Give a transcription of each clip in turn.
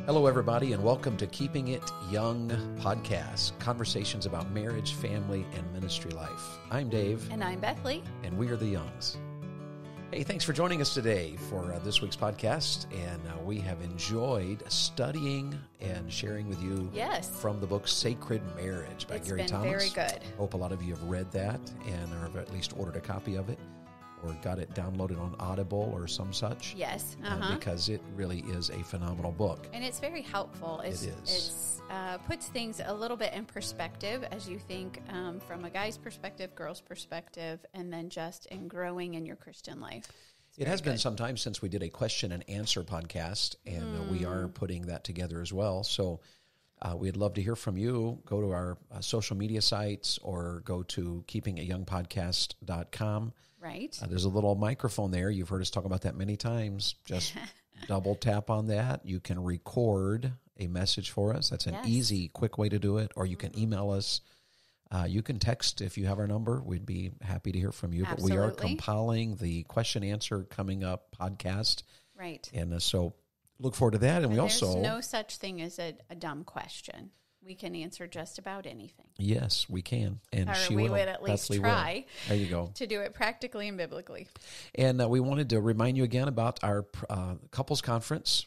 Hello, everybody, and welcome to Keeping It Young podcast, conversations about marriage, family, and ministry life. I'm Dave. And I'm Bethany. And we are the Youngs. Hey, thanks for joining us today for this week's podcast. And we have enjoyed studying and sharing with you from the book Sacred Marriage by Gary Thomas. It's been very good. Hope a lot of you have read that and or have at least ordered a copy of it, or got it downloaded on Audible or some such. Yes. Because it really is a phenomenal book. And it's very helpful. It is. It puts things a little bit in perspective as you think from a guy's perspective, girl's perspective, and then just in growing in your Christian life. It has been some time since we did a question and answer podcast, and we are putting that together as well. So we'd love to hear from you. Go to our social media sites or go to keepingityoungpodcast.com. Right. There's a little microphone there. You've heard us talk about that many times. Just double tap on that. You can record a message for us. That's an easy, quick way to do it. Or you can email us. You can text if you have our number. We'd be happy to hear from you. Absolutely. But we are compiling the question answer coming up podcast. Right. And so look forward to that. And we there's also... no such thing as a dumb question. We can answer just about anything. Yes, we can. And we would at least try. There you go. To do it practically and biblically. And we wanted to remind you again about our couples conference,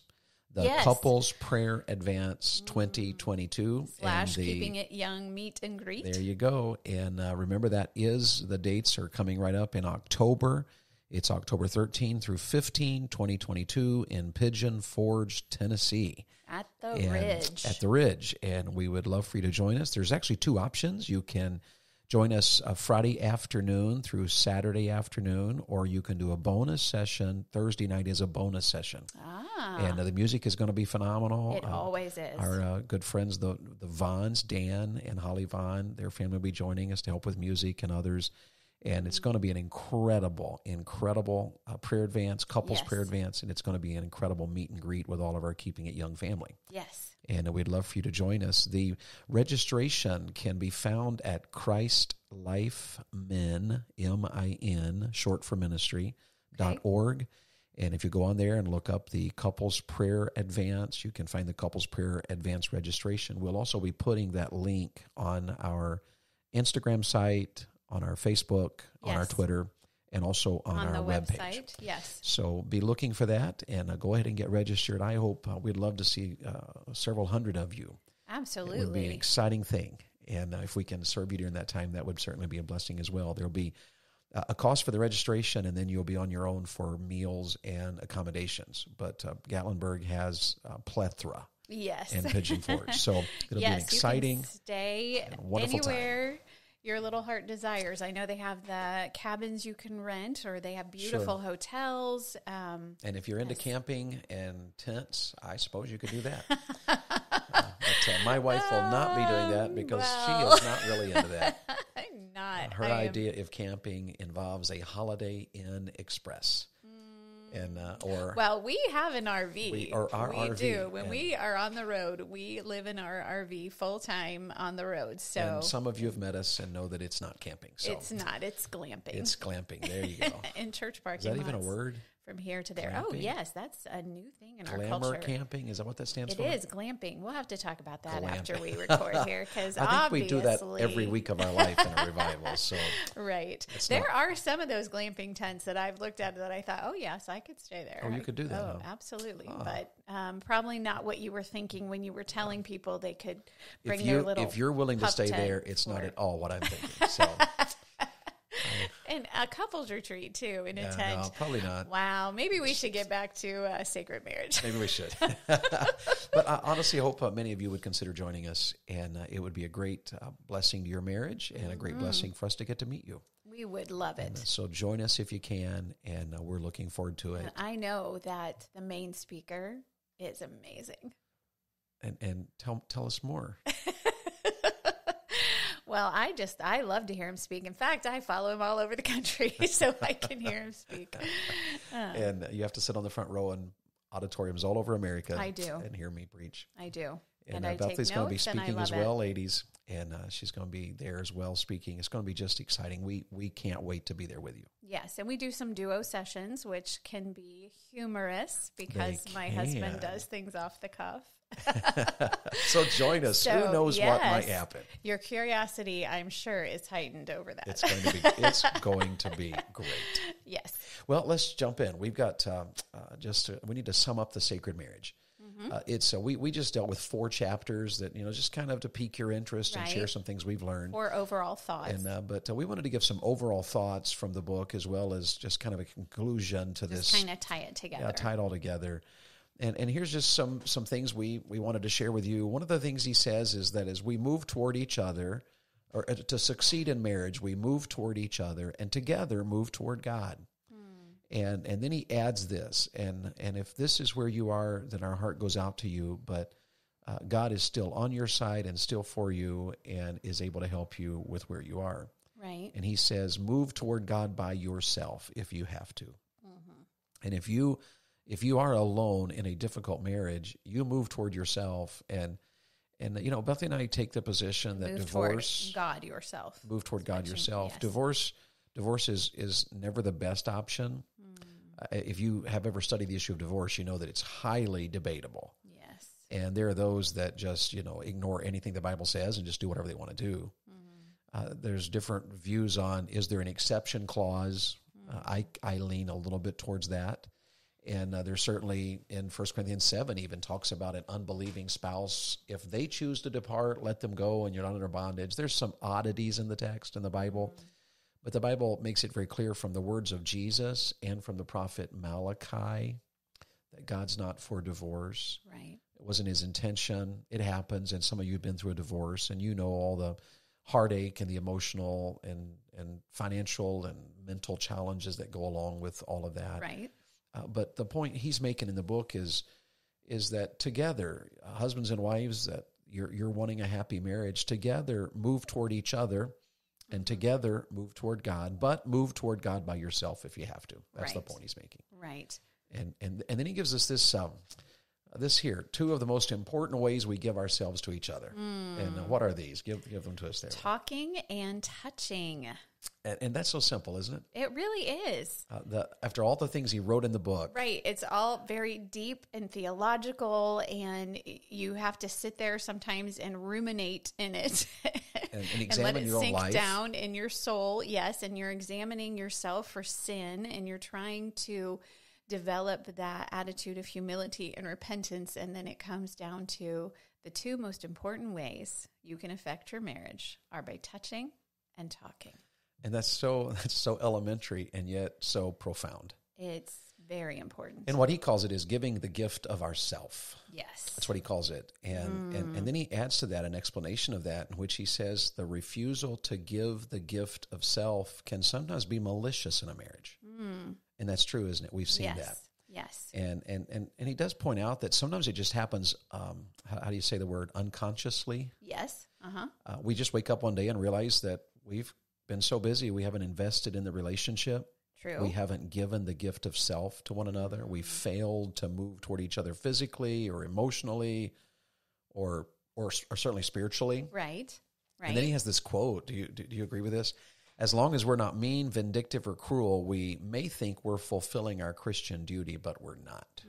the Couples Prayer Advance 2022. / Keeping It Young Meet and Greet. There you go. And remember, the dates are coming right up in October. It's October 13 through 15, 2022 in Pigeon Forge, Tennessee. At the Ridge. And we would love for you to join us. There's actually two options. You can join us Friday afternoon through Saturday afternoon, or you can do a bonus session. Thursday night is a bonus session. And the music is going to be phenomenal. It always is. Our good friends, the Vaughns, Dan and Holly Vaughn, their family will be joining us to help with music and others. And it's going to be an incredible prayer advance, couples prayer advance, and it's going to be an incredible meet and greet with all of our Keeping It Young family. Yes. And we'd love for you to join us. The registration can be found at Christ Life Men, M-I-N, short for ministry.org. And if you go on there and look up the Couples Prayer Advance, you can find the Couples Prayer Advance registration. We'll also be putting that link on our Instagram site, on our Facebook, on our Twitter, and also on our webpage. Yes. So be looking for that, and go ahead and get registered. I hope we'd love to see several hundred of you. Absolutely. It would be an exciting thing. And if we can serve you during that time, that would certainly be a blessing as well. There'll be a cost for the registration, and then you'll be on your own for meals and accommodations. But Gatlinburg has a plethora. Yes. And Pigeon Forge. So it'll be an exciting, you can stay wonderful anywhere time. Your little heart desires. I know they have the cabins you can rent, or they have beautiful hotels. And if you're into camping and tents, I suppose you could do that. But my wife will not be doing that because she is not really into that. I'm not. Her idea of camping involves a Holiday Inn Express. And we have an RV. We RV. do. When we are on the road, we live in our RV full time on the road. So, and some of you have met us and know that it's not camping. So it's not. It's glamping. It's glamping. There you go. In church parking. Is that even a word? From here to there. Glamping? Oh, yes. That's a new thing in our Glamour culture. camping? Is that what that stands for? It is, glamping. We'll have to talk about that after we record here. Because I think we do that every week of our life in a revival. So right. There are some of those glamping tents that I've looked at that I thought, oh, yes, I could stay there. Oh, you could do that. Oh, absolutely. But probably not what you were thinking when you were telling people they could bring their little If you're willing to stay there, it's not at all what I'm thinking. So... And a couples retreat, too, in a tent. No, probably not. Wow. Maybe we should get back to sacred marriage. Maybe we should. But I honestly hope many of you would consider joining us, and it would be a great blessing to your marriage and a great blessing for us to get to meet you. We would love it. So join us if you can, and we're looking forward to it. And I know that the main speaker is amazing. And tell us more. Well, I love to hear him speak. In fact, I follow him all over the country so I can hear him speak. And you have to sit on the front row in auditoriums all over America. I do. And hear me preach. I do. And I take Bethany's going to be notes, and I speaking as love it. well, ladies, and she's going to be there as well speaking. It's going to be just exciting. We can't wait to be there with you. Yes, and we do some duo sessions, which can be humorous because my husband does things off the cuff. So join us. So, who knows what might happen? Your curiosity, I'm sure, is heightened over that. It's going to be great. Yes. Well, let's jump in. We've got we need to sum up the sacred marriage. We just dealt with 4 chapters that, just kind of to pique your interest and share some things we've learned. 4 overall thoughts. And but we wanted to give some overall thoughts from the book, as well as just kind of a conclusion to this. Just kind of tie it together. Yeah, tie it all together. And here's just some things we wanted to share with you. One of the things he says is that as we move toward each other, or to succeed in marriage, we move toward each other and together move toward God. And then he adds this, and if this is where you are, then our heart goes out to you, but God is still on your side and still for you and is able to help you with where you are. Right. And he says, move toward God by yourself if you have to. And if you are alone in a difficult marriage, you move toward yourself. And Bethany and I take the position that move divorce... toward God yourself. Move toward God yourself. Yes. Divorce is never the best option. If you have ever studied the issue of divorce, you know that it's highly debatable. Yes. And there are those that just, ignore anything the Bible says and just do whatever they want to do. There's different views on, is there an exception clause? I lean a little bit towards that. And there's certainly in 1 Corinthians 7 even talks about an unbelieving spouse. If they choose to depart, let them go and you're not under bondage. There's some oddities in the text in the Bible. But the Bible makes it very clear from the words of Jesus and from the prophet Malachi that God's not for divorce. Right. It wasn't his intention. It happens, and some of you have been through a divorce, and you know all the heartache and the emotional and financial and mental challenges that go along with all of that. Right. But the point he's making in the book is that together, husbands and wives, that you're wanting a happy marriage, together move toward each other. And together, move toward God, but move toward God by yourself if you have to. That's the point he's making. Right. And then he gives us this here, 2 of the most important ways we give ourselves to each other. And what are these? Give them to us there. Talking and touching. And that's so simple, isn't it? It really is. After all the things he wrote in the book. Right. It's all very deep and theological, and you have to sit there sometimes and ruminate in it. And examine and your own life. let it sink down in your soul. Yes, and you're examining yourself for sin, and you're trying to develop that attitude of humility and repentance, and then it comes down to the 2 most important ways you can affect your marriage are by touching and talking. And that's so elementary and yet so profound. It's very important. And what he calls it is giving the gift of ourself. Yes. That's what he calls it. And then he adds to that an explanation of that in which he says the refusal to give the gift of self can sometimes be malicious in a marriage. And that's true, isn't it? We've seen that. Yes. And he does point out that sometimes it just happens, how do you say the word, unconsciously? Yes. We just wake up one day and realize that we've been so busy, we haven't invested in the relationship. True. We haven't given the gift of self to one another. We've failed to move toward each other physically or emotionally or certainly spiritually. Right. And then he has this quote. Do you agree with this? As long as we're not mean, vindictive, or cruel, we may think we're fulfilling our Christian duty, but we're not.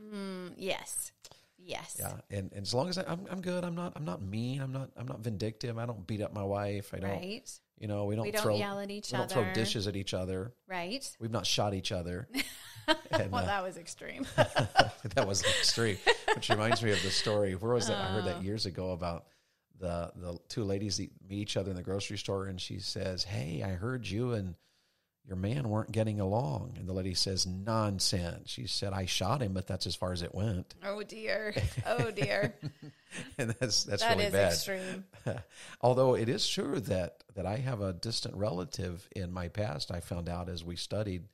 Yes. Yes. Yeah. And as long as I'm good, I'm not mean. I'm not vindictive. I don't beat up my wife. I don't. Right. We don't yell at each other. We don't throw dishes at each other. Right. We've not shot each other. And, that was extreme. That was extreme. Which reminds me of the story. Where was that? I heard that years ago about the 2 ladies that meet each other in the grocery store, and she says, "Hey, I heard you and your man weren't getting along." And the lady says, "Nonsense." She said, "I shot him, but that's as far as it went." Oh dear. Oh dear. And that's that really is bad. Extreme. Although it is true that I have a distant relative in my past. I found out as we studied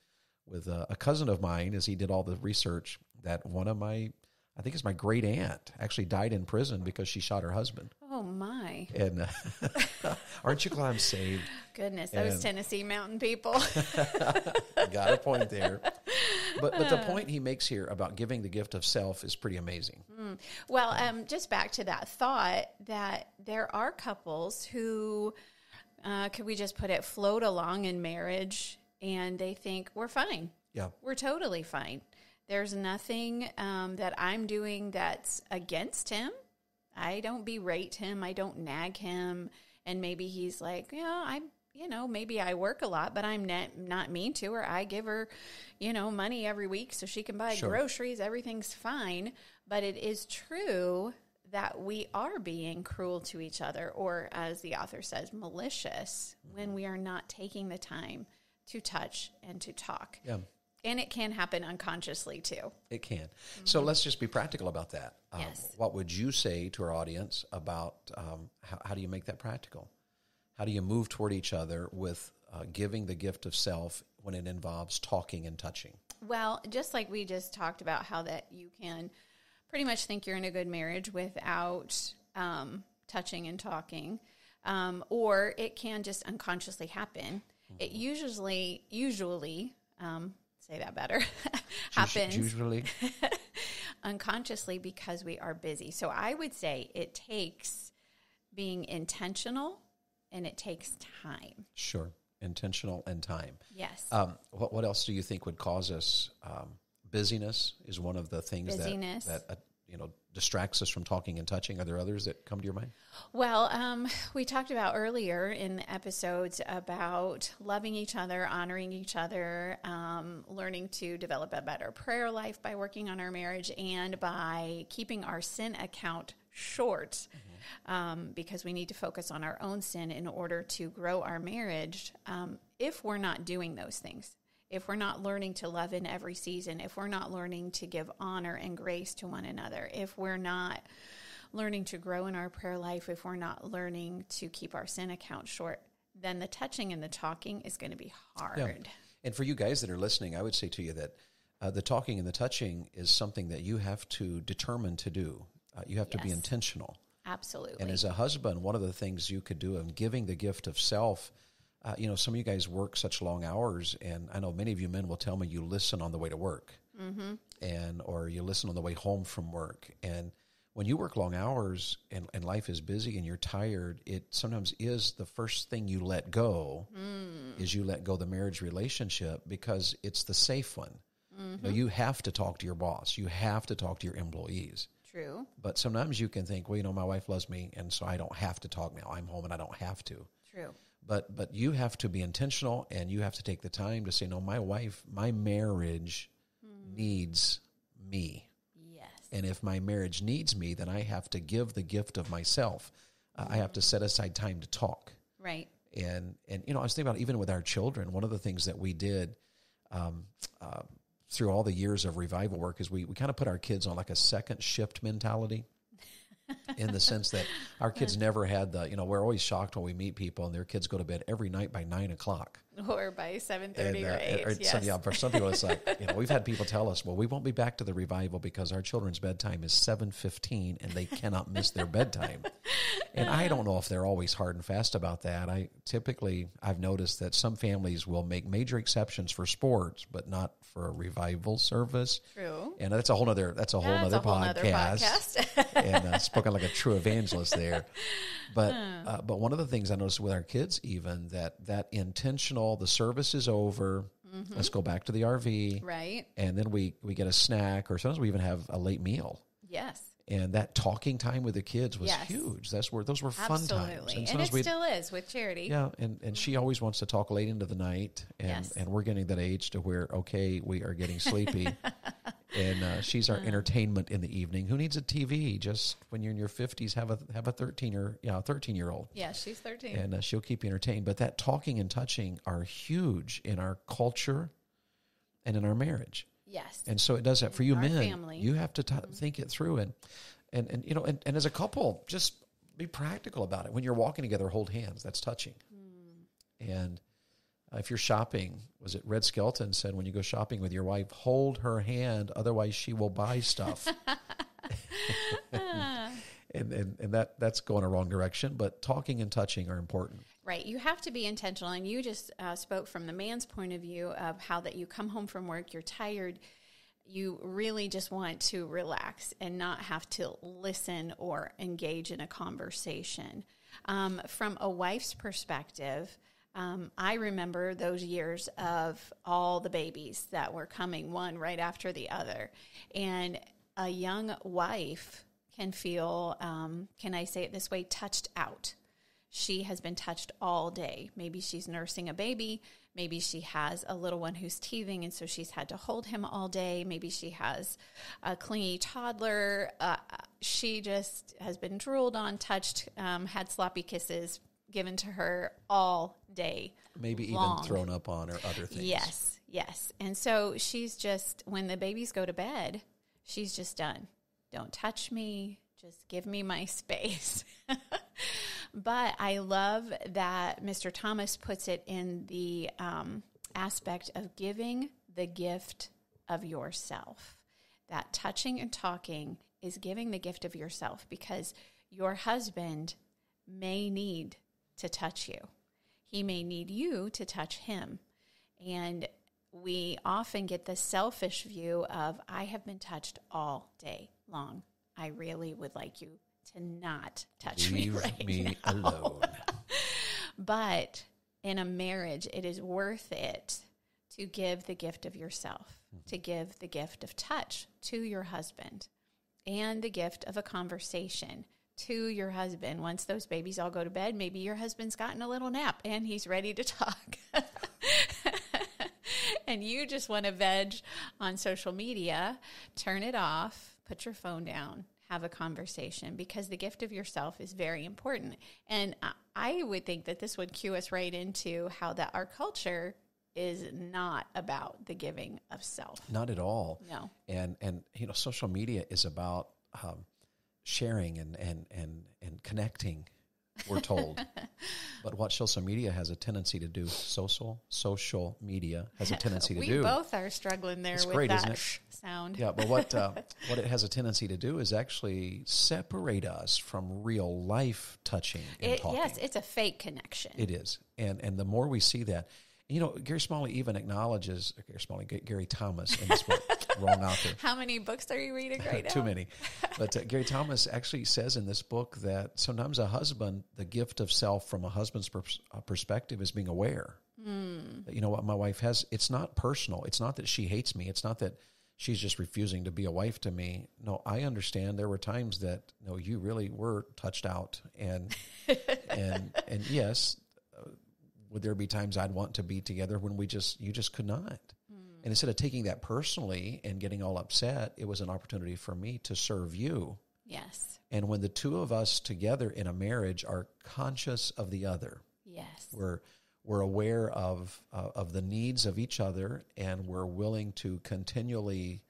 with a cousin of mine, as he did all the research, that one of my, I think it's my great aunt, actually died in prison because she shot her husband. Oh Oh, my. And aren't you glad I'm saved? Goodness, those Tennessee mountain people. Got a point there. But the point he makes here about giving the gift of self is pretty amazing. Well, just back to that thought that there are couples who, could we just put it, float along in marriage, and they think, we're fine. Yeah. We're totally fine. There's nothing that I'm doing that's against him. I don't berate him. I don't nag him. And maybe he's like, maybe I work a lot, but I'm not mean to her. I give her, money every week so she can buy groceries. Everything's fine. But it is true that we are being cruel to each other, or as the author says, malicious, when we are not taking the time to touch and to talk. Yeah. And it can happen unconsciously too. It can. Mm-hmm. So let's just be practical about that. Yes. What would you say to our audience about how do you make that practical? How do you move toward each other with giving the gift of self when it involves talking and touching? Well, just like we just talked about, how that you can pretty much think you're in a good marriage without touching and talking, or it can just unconsciously happen. Mm-hmm. It usually, say that better, happens usually unconsciously because we are busy. So I would say it takes being intentional, and it takes time. Sure. Intentional and time. Yes. What else do you think would cause us? Busyness is one of the things that distracts us from talking and touching. Are there others that come to your mind? Well, we talked about earlier in the episodes about loving each other, honoring each other, learning to develop a better prayer life by working on our marriage, and by keeping our sin account short, because we need to focus on our own sin in order to grow our marriage. If we're not doing those things, if we're not learning to love in every season, if we're not learning to give honor and grace to one another, if we're not learning to grow in our prayer life, if we're not learning to keep our sin account short, then the touching and the talking is going to be hard. Yeah. And for you guys that are listening, I would say to you that the talking and the touching is something that you have to determine to do. You have to be intentional. Absolutely. And as a husband, one of the things you could do in giving the gift of self, some of you guys work such long hours, and I know many of you men will tell me you listen on the way to work, or you listen on the way home from work. And when you work long hours and life is busy and you're tired, it sometimes is the first thing you let go is you let go the marriage relationship, because it's the safe one. You have to talk to your boss. You have to talk to your employees. True. But sometimes you can think, well, my wife loves me, and so I don't have to talk now. I'm home and I don't have to. True. But you have to be intentional, and you have to take the time to say, no, my marriage needs me. Yes. And if my marriage needs me, then I have to give the gift of myself. I have to set aside time to talk. Right. And I was thinking about, even with our children, one of the things that we did through all the years of revival work is we kind of put our kids on like a second shift mentality. In the sense that our kids never had we're always shocked when we meet people and their kids go to bed every night by 9 o'clock. Or by 7:30 or 8. Yes. For some people, it's like, we've had people tell us, well, we won't be back to the revival because our children's bedtime is 7:15 and they cannot miss their bedtime. And I don't know if they're always hard and fast about that. I've noticed that some families will make major exceptions for sports, but not for a revival service. True. And that's a whole nother podcast. And spoken like a true evangelist there. But one of the things I noticed with our kids, even that intentional, the service is over. Let's go back to the RV. Right. And then we get a snack, or sometimes we even have a late meal. Yes. And that talking time with the kids was huge. Those were fun times. And it still is with Charity. Yeah, and she always wants to talk late into the night. And we're getting that age to where, we are getting sleepy. And she's our entertainment in the evening. Who needs a TV? Just when you're in your 50s, have a 13-year-old. Yeah, she's 13. And she'll keep you entertained. But that talking and touching are huge in our culture and in our marriage. Yes. And so it does that for you men. Family. You have to think it through, and as a couple, just be practical about it. When you're walking together, hold hands. That's touching. And if you're shopping, was it Red Skelton said, when you go shopping with your wife, hold her hand, otherwise she will buy stuff. And and that's going a wrong direction. But talking and touching are important. Right. You have to be intentional. And you just spoke from the man's point of view of how that you come home from work, you're tired, you really just want to relax and not have to listen or engage in a conversation. From a wife's perspective, I remember those years of all the babies that were coming, one right after the other. And a young wife can feel, can I say it this way, touched out. She has been touched all day. Maybe she's nursing a baby. Maybe she has a little one who's teething, and so she's had to hold him all day. Maybe she has a clingy toddler. She just has been drooled on, touched, had sloppy kisses given to her all day Maybe long. Even thrown up on or other things. Yes. And so she's just, when the babies go to bed, she's just done. Don't touch me. Just give me my space. But I love that Mr. Thomas puts it in the aspect of giving the gift of yourself. That touching and talking is giving the gift of yourself, because your husband may need to touch you. He may need you to touch him. And we often get the selfish view of, I have been touched all day long. I really would like you to not touch me right now. Alone. But in a marriage, it is worth it to give the gift of yourself, to give the gift of touch to your husband, and the gift of a conversation to your husband. Once those babies all go to bed, maybe your husband's gotten a little nap and he's ready to talk. And you just want to veg on social media, turn it off, put your phone down, have a conversation, because the gift of yourself is very important. And I would think that this would cue us right into how that our culture is not about the giving of self. Not at all. No. And social media is about sharing and connecting, we're told. But what social media has a tendency to do, social media has a tendency to do. We both are struggling there with great, that sound. Yeah, but what it has a tendency to do is actually separate us from real life touching and talking. Yes, it's a fake connection. It is. And the more we see that, Gary Smalley even acknowledges, Gary Thomas in this book, wrong author. How many books are you reading right now? Too many. But Gary Thomas actually says in this book that sometimes a husband, the gift of self from a husband's perspective is being aware. That, you know what, my wife has, it's not personal. It's not that she hates me. It's not that she's just refusing to be a wife to me. No, I understand there were times that, no, you really were touched out. And yes, would there be times I'd want to be together when you just could not? And instead of taking that personally and getting all upset, it was an opportunity for me to serve you. Yes. And when the two of us together in a marriage are conscious of the other, yes, we're aware of the needs of each other, and we're willing to continually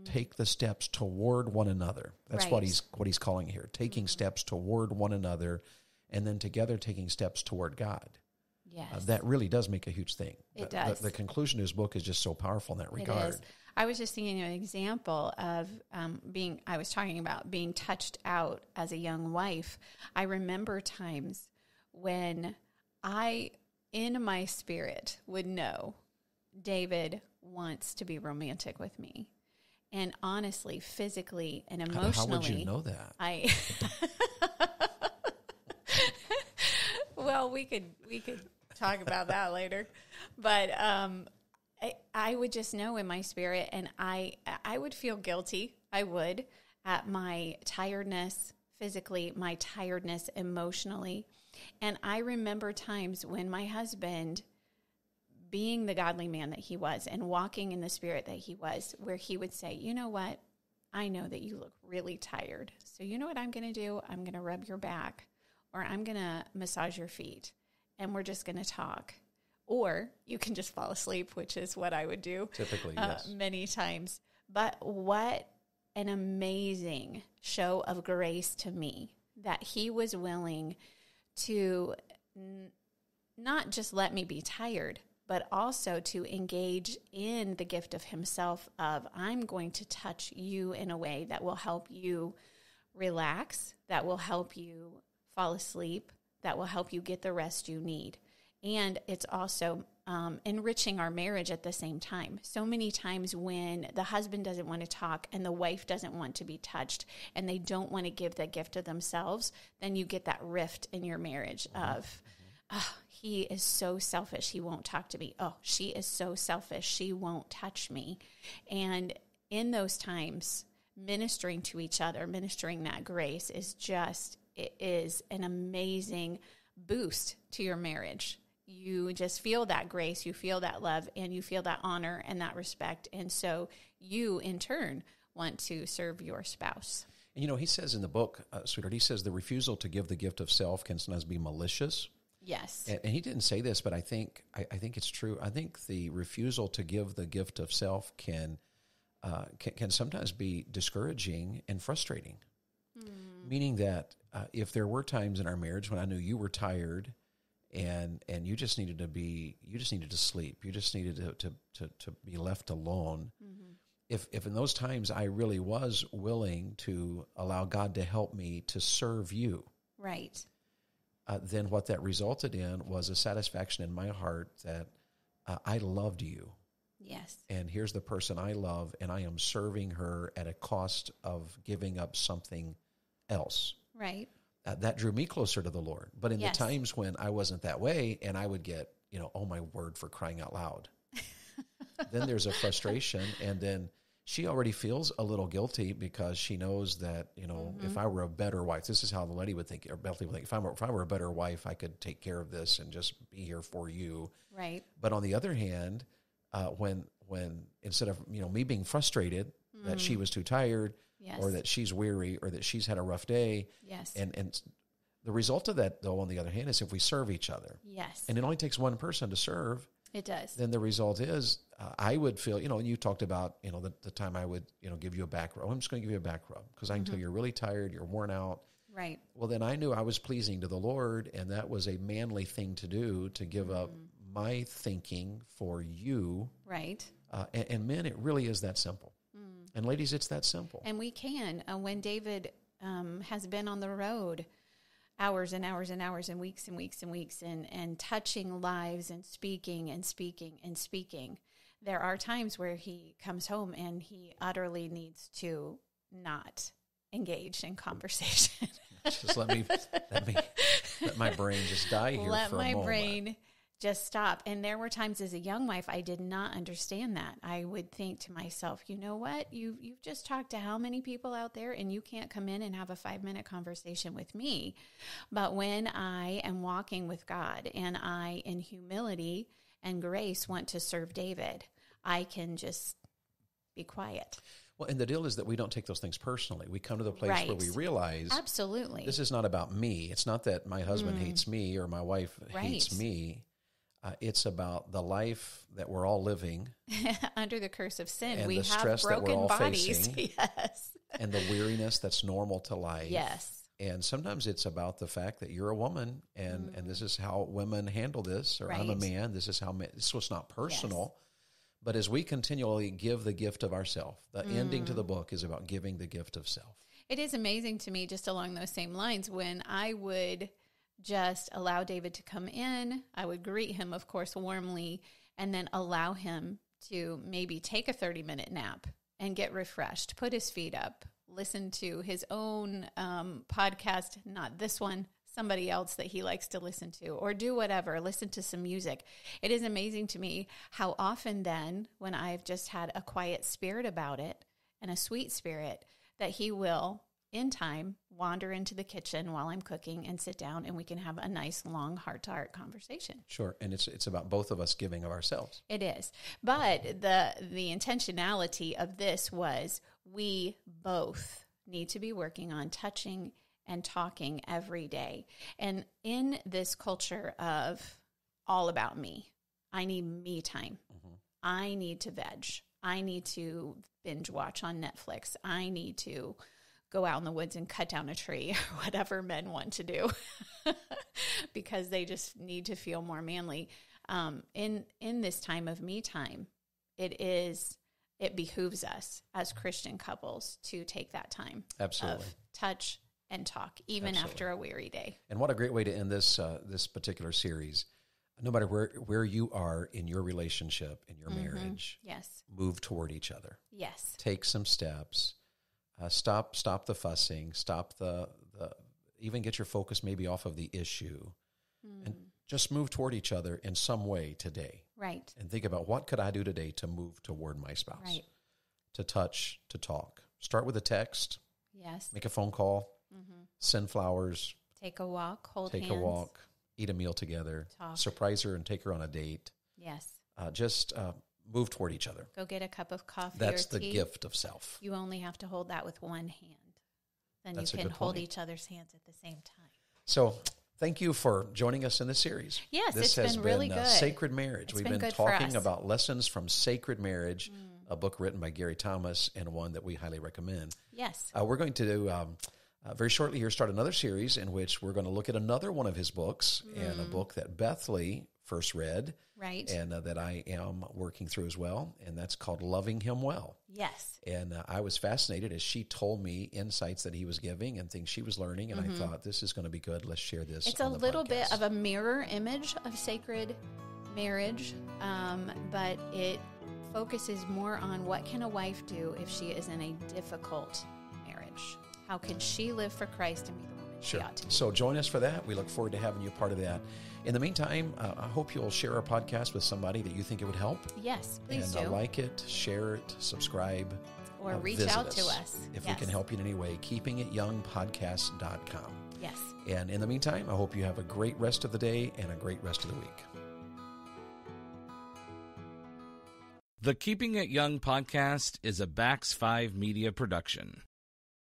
take the steps toward one another. That's right. what he's calling here, taking steps toward one another, and then together taking steps toward God. Yes. That really does make a huge thing. It does. The conclusion of his book is just so powerful in that regard. It is. I was just thinking of an example of I was talking about being touched out as a young wife. I remember times when I, in my spirit, would know David wants to be romantic with me. And honestly, physically and emotionally. How would you know that? Well, we could talk about that later, but I would just know in my spirit, and I would feel guilty. I would, at my tiredness physically, my tiredness emotionally, and I remember times when my husband, being the godly man that he was and walking in the spirit that he was, where he would say, you know what, I know that you look really tired, so you know what I'm going to do? I'm going to rub your back, or I'm going to massage your feet, and we're just going to talk. Or you can just fall asleep, which is what I would do. Typically, yes. Many times. But what an amazing show of grace to me that he was willing to not just let me be tired, but also to engage in the gift of himself of, I'm going to touch you in a way that will help you relax, that will help you fall asleep, that will help you get the rest you need. And it's also enriching our marriage at the same time. So many times when the husband doesn't want to talk and the wife doesn't want to be touched and they don't want to give the gift of themselves, then you get that rift in your marriage of, oh, he is so selfish, he won't talk to me. Oh, she is so selfish, she won't touch me. And in those times, ministering to each other, ministering that grace it is an amazing boost to your marriage. You just feel that grace, you feel that love, and you feel that honor and that respect. And so you, in turn, want to serve your spouse. And, he says in the book, sweetheart, he says the refusal to give the gift of self can sometimes be malicious. Yes. And he didn't say this, but I think it's true. I think the refusal to give the gift of self can sometimes be discouraging and frustrating. Meaning that if there were times in our marriage when I knew you were tired and you just needed to sleep, you just needed to be left alone. If in those times I really was willing to allow God to help me to serve you, right, then what that resulted in was a satisfaction in my heart that I loved you. Yes. And here's the person I love, and I am serving her at a cost of giving up something else. Right. That drew me closer to the Lord. But in the times when I wasn't that way, and I would get, oh my word, for crying out loud, then there's a frustration, and then she already feels a little guilty because she knows that, if I were a better wife, this is how the lady would think, or Bethany would think, if I were a better wife, I could take care of this and just be here for you. Right. But on the other hand, when instead of, me being frustrated that she was too tired, or that she's weary, or that she's had a rough day. Yes. And the result of that, though, on the other hand, is if we serve each other. Yes. And it only takes one person to serve. It does. Then the result is I would feel, and you talked about, the time I would, give you a back rub. I'm just going to give you a back rub because I can tell you're really tired, you're worn out. Right. Well, then I knew I was pleasing to the Lord, and that was a manly thing to do, to give up my thinking for you. Right. And men, it really is that simple. And ladies, it's that simple. And we can. When David has been on the road hours and hours and hours and weeks and weeks and weeks and touching lives and speaking and speaking and speaking, there are times where he comes home and he utterly needs to not engage in conversation. Just let my brain just die here for a moment. Let my brain just stop. And there were times as a young wife, I did not understand that. I would think to myself, you know what? You've just talked to how many people out there, and you can't come in and have a 5-minute conversation with me. But when I am walking with God and I, in humility and grace, want to serve David, I can just be quiet. Well, and the deal is that we don't take those things personally. We come to the place where we realize, absolutely, this is not about me. It's not that my husband hates me or my wife hates me. It's about the life that we're all living under the curse of sin. And we the have stress broken that we're all bodies. facing, yes, and the weariness that's normal to life. Yes, and sometimes it's about the fact that you're a woman, and this is how women handle this, or I'm a man. This is how so it's not personal. Yes. But as we continually give the gift of ourself, the ending to the book is about giving the gift of self. It is amazing to me, just along those same lines, when I would just allow David to come in. I would greet him, of course, warmly, and then allow him to maybe take a 30-minute nap and get refreshed, put his feet up, listen to his own podcast, not this one, somebody else that he likes to listen to, or do whatever, listen to some music. It is amazing to me how often then, when I've just had a quiet spirit about it and a sweet spirit, that he will, in time, wander into the kitchen while I'm cooking and sit down, and we can have a nice, long, heart-to-heart conversation. Sure, and it's about both of us giving of ourselves. It is. But the intentionality of this was we both need to be working on touching and talking every day. And in this culture of all about me, I need me time. I need to veg. I need to binge watch on Netflix. I need to go out in the woods and cut down a tree, or whatever men want to do, because they just need to feel more manly. In this time of me time, it is it behooves us as Christian couples to take that time Absolutely. of touch and talk, even Absolutely. after a weary day. And what a great way to end this this particular series. No matter where you are in your relationship, in your marriage, Yes. move toward each other. Yes. Take some steps. Stop the fussing. Stop the even get your focus maybe off of the issue, and just move toward each other in some way today. Right. And think about, what could I do today to move toward my spouse? Right. To touch, to talk. Start with a text. Yes. Make a phone call. Send flowers. Take a walk. Hold Take hands. a walk. Eat a meal together. Talk. Surprise her and take her on a date. Yes. Just move toward each other. Go get a cup of coffee That's or the tea. gift of self. You only have to hold that with one hand. Then That's a you can good hold point. each other's hands at the same time. So thank you for joining us in this series. Yes, this it's has been really good. Sacred Marriage. We've been been good for talking us. about lessons from Sacred Marriage, a book written by Gary Thomas, and one that we highly recommend. Yes. We're going to very shortly here start another series in which we're going to look at another one of his books, and a book that Beth Lee first read, Right. and that I am working through as well, and that's called Loving Him Well. Yes. And I was fascinated as she told me insights that he was giving and things she was learning, and I thought, this is going to be good. Let's share this. It's on a the little podcast. bit of a mirror image of sacred marriage, but it focuses more on what can a wife do if she is in a difficult marriage. How can she live for Christ and be the woman she ought to be? So join us for that. We look forward to having you a part of that. In the meantime, I hope you'll share our podcast with somebody that you think it would help. Yes, please And do. like it, share it, subscribe. Or reach visit out to us. if Yes. we can help you in any way. KeepingItYoungPodcast.com. Yes. And in the meantime, I hope you have a great rest of the day and a great rest of the week. The Keeping It Young podcast is a Bax 5 Media production.